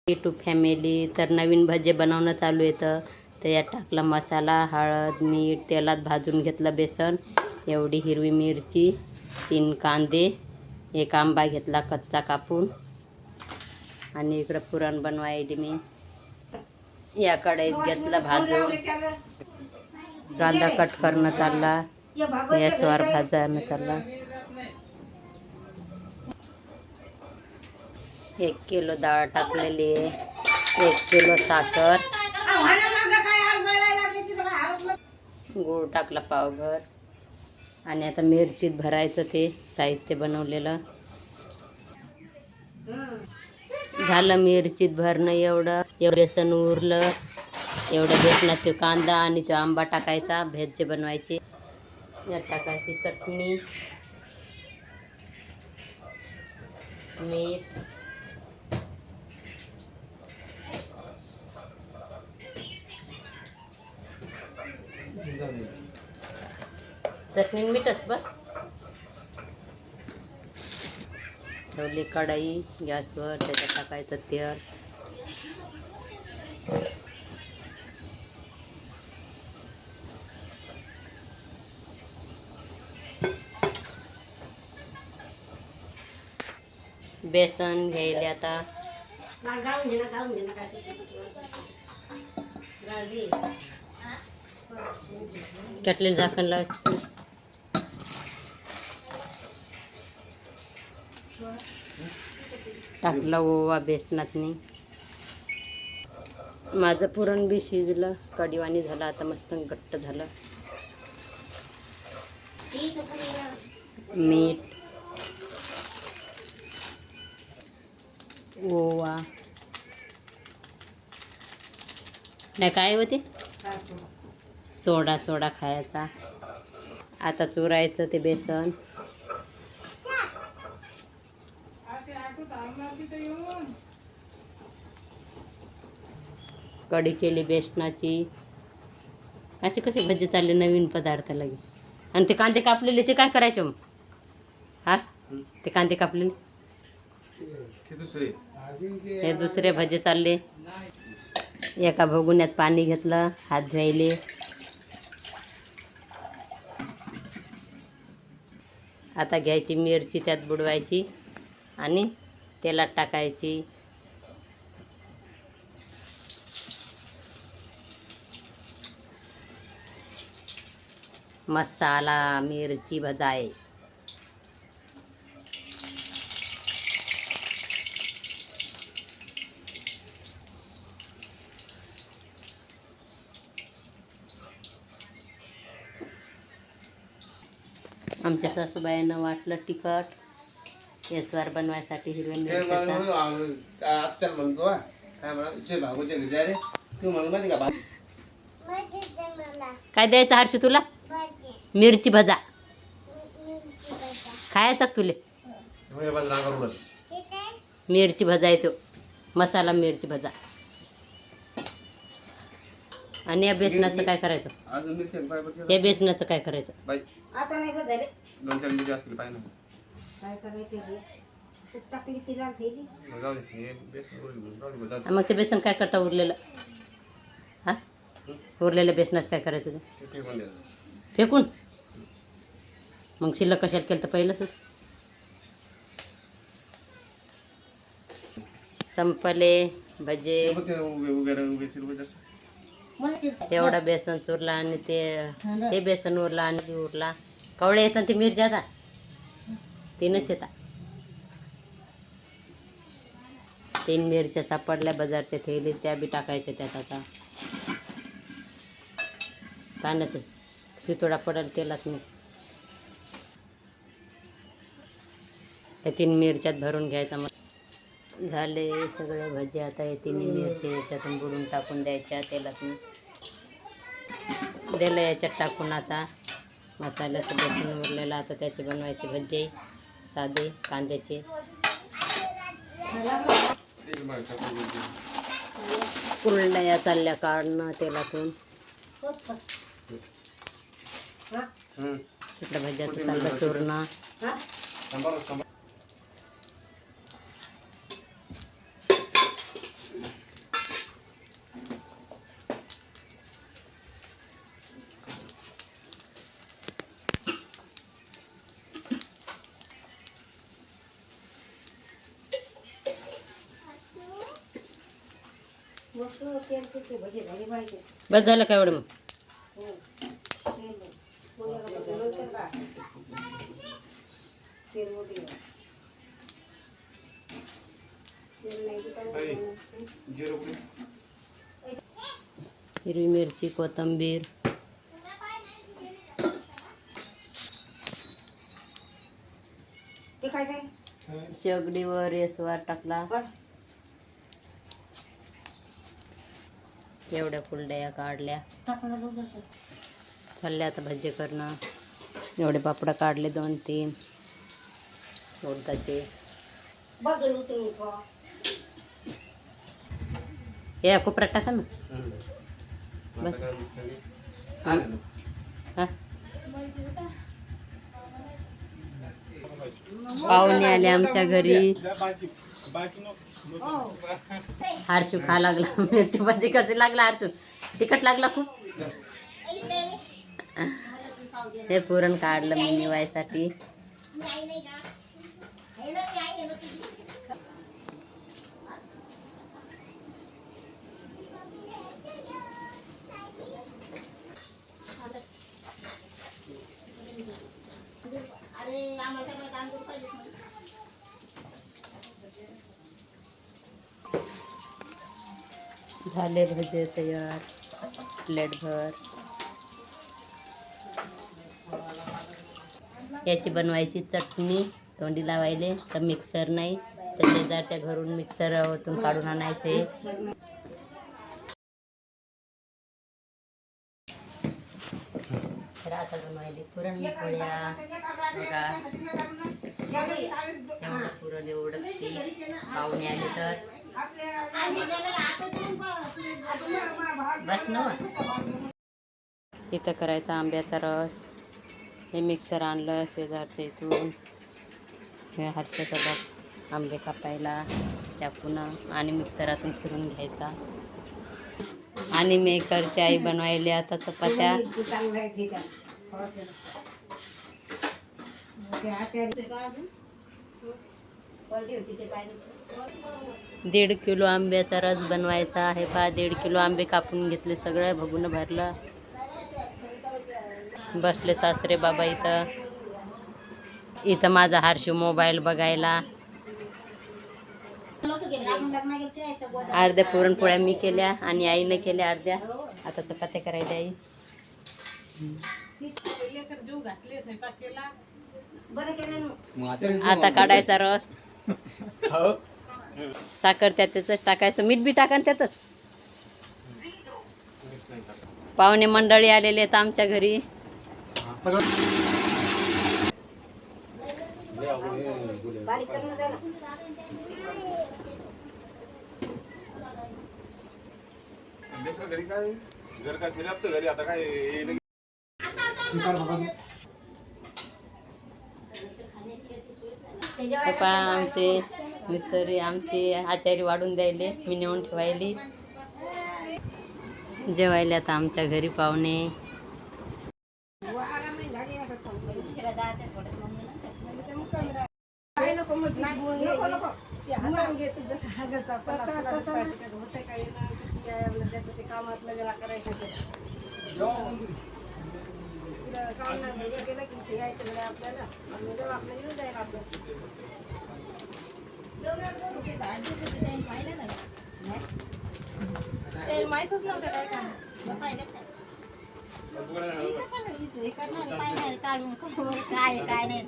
YouTube family. तर नवीन भजे बनवणं चालू येतं. तर यात टाकला मसाला, हळद, मीठ, तेलात भाजून घेतलं बेसन, एवढी हिरवी मिरची, 3 कांदे, 1 आंबा घेतला कच्चा कापून. आणि इकडं पुरण बनवायला मी या कढईत घेतलं भाजून. कांदा कट करणं चालला, गॅसवर भाजायला चालला. 1 किलो डाळ टाकलेली आहे, 1 किलो साखर, गूळ टाकला पावभर. आणि आता मिरचीत भरायचं ते साहित्य बनवलेलं. झालं मिरचीत भरणं. एवढं बेसन उरलं. एवढं बेसनात तो कांदा आणि तो आंबा टाकायचा, भजे बनवायचे. यात टाकायची चटणी, मीठ, चटणी मीठच बस. ठेवली कढई गॅसवर, त्याच्यात टाकायचं तेल. बेसन घ्यायले आता. कटलेलं झाकण लावायचं. टाकला ओवा बेसनातनी. माझं पुरण बी शिजलं, कढीवाणी झालं. आता मस्त घट्ट झालं. मीठ, ओवा, नाही काय होते, सोडा खायचा. आता चुरायचं ते बेसन. कढी केली बेसनाची. असे कसे भजे चालले नवीन पदार्थ लगे. आणि ते कांदे कापलेले ते काय करायचे मग? हा, ते कांदे कापलेले हे दुसरे भजे चालले. एका भगुन्यात पाणी घेतलं, हात धुवायले. आता घ्यायची मिरची, त्यात बुडवायची आणि तेलात टाकायची. मसाला मिरची भजाय. आमच्या सासूबाईंना वाटलं तिखट येसवार बनवायसाठी हिरव्या मिरच्याचा. काय द्यायचं हर्षू तुला? मिरची भजा खायचा तुले? मिरची भजा येतो, मसाला मिरची भजा. आणि या बेसनाचं काय करायचं? या बेसनाचं काय करायचं? मग ते बेसन काय करता उरलेलं? हा, उरलेल्या बेसनाचं काय करायचं? ते फेकून. मग शिल्लक कशाला केलं तर पहिलंच. संपले भजे. एवढा बेसन चुरला आणि ते बेसन उरला आणि उरला. कवळे येतात ते मिरच्या, आता 3च येतात. 3 मिरच्या सापडल्या बाजारच्या थैलीत, त्या बी टाकायच्या त्यात. आता कांद्याचा शितोडा पडेल तेलात. मी या 3 मिरच्यात भरून घ्यायचा. मग झाले सगळे भजे. आता हे 3 मिरच्या याच्यातून बुडून टाकून द्यायच्या तेलात. दिलं याच्यात टाकून. आता मसाल्याचं बेसन उरलेलं, आता त्याचे बनवायचे भजे साधे कांद्याचे. कुरड्या चालल्या काढणं तेलातून. तिकडं भज्याचं चाललं चूर्ण. बस झालं का एवढं मग? हिरवी मिरची, कोथिंबीर, शेगडीवर येसवार टाकला. एवढ्या कुरड्या काढल्या. चालले आता भजी करणं. एवढे पापड काढले 2-3 उडदाचे. या कोपऱ्यात टाका ना. बस हा. पाहुणे आले आमच्या घरी. हर्षू खा लागला मिरची भाजी. कशी लागला हर्षू? तिखट लागला खूप. हे पुरण काढलं मी निवायसाठी. झाले भजे तयार. प्लेट भर. याची बनवायची चटणी तोंडी लावायले. तर मिक्सर नाही तर शेजारच्या घरून मिक्सर ओतून काढून आणायचे. तर आता बनवायले पुरणपोळ्या. बघा एवढं पुरण एवढं पीठ. पाहुणे आले तर बस ना. इथं करायचा आंब्याचा रस. हे मिक्सर आणलं शेजारच्या इथून. हे हर्षाचा बघ आंबे कापायला चाकून आणि मिक्सरातून फिरून घ्यायचा. आणि मेकरची आई बनवायला आता चपात्या. 1.5 किलो आंब्याचा रस बनवायचा आहे. 1.5 किलो आंबे कापून घेतले. सगळं भगून भरलं. बसले सासरे बाबा इथं. इथं माझा हर्षू मोबाईल बघायला. अर्ध्या पुरणपोळ्या मी केल्या आणि आईने केल्या अर्ध्या. आता चपात्या करायच्या आई. आता काढायचा रस. साखर त्यातच टाकायचं. मीठ बी टाका त्यातच. पाहुणे मंडळी आलेले आहेत आमच्या घरी. पप्पा आमचे मिस्त्री आमचे आचारी वाढून द्यायले. मी नेऊन ठेवायली. जेवायले आता आमच्या घरी पाहुणे. माहितच नव्हतं काय काम. काय नाही.